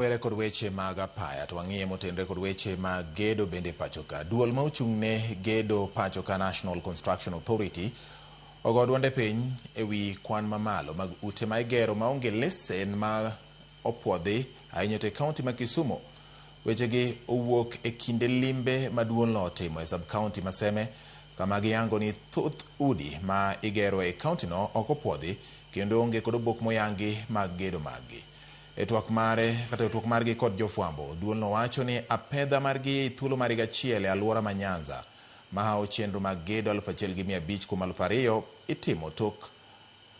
Were kod weche mag apaya to wang'iye motenre kod weche mag gedo bende pachoka. Duol ma ochung'ne gedo pachoka National Construction Authority ogo duonde piny ewi kwan mamalo mag ute ma igero maonge lesen ma opuodhi ahinya e kaunti ma Kisumu. Wechegi owuok e kinde limbe maduong' otimo e sub-county ma Seme kama giyango ni thoth udi ma igero e kaunti no ok opuodhi kendo onge kod obok moyangi mag gedo maggi. E twak margi kod jofwambo, duolno wacho ni apedha margi thuolo mar higa achiel e alwora ma Nyanza mahawo chenro mag gedo 1,500 kuom 2,000 itimo tok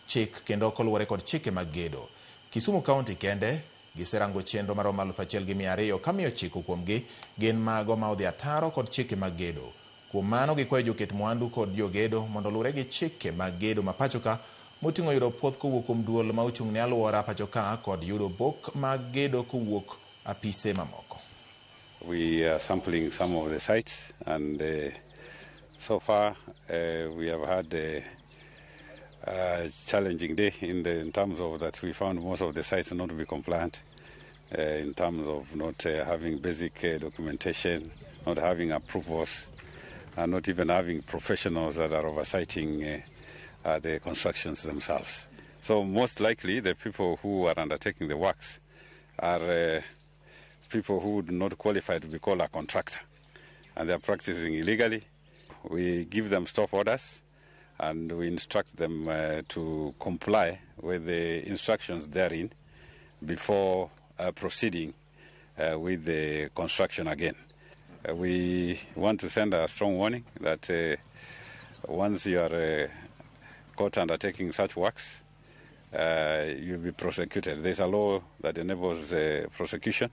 chik kendo koluwore kod chike mag gedo. Kisumu County kende giserango chenro maromo 1,200 kamiyo chiko kuomgi gin mago ma odhi ataro kod chike mag gedo. Kuom mano gikwayo joket mwandu kod jogedo mondo luwre gi chike mag gedo ma pachoka moting'o yudo puoth kowuok kuom duol ma ochung'ne alwora pachoka kod yudo bok mag gedo kowuok apise mamoko. We are sampling some of the sites and so far we have had a challenging day in terms of that we found most of the sites not to be compliant in terms of not having basic documentation, not having approvals, and not even having professionals that are oversighting the constructions themselves. So most likely the people who are undertaking the works are people who do not qualify to be called a contractor, and they are practicing illegally. We give them stop orders and we instruct them to comply with the instructions therein before proceeding with the construction again. We want to send a strong warning that once you are caught undertaking such works, you'll be prosecuted. There's a law that enables prosecution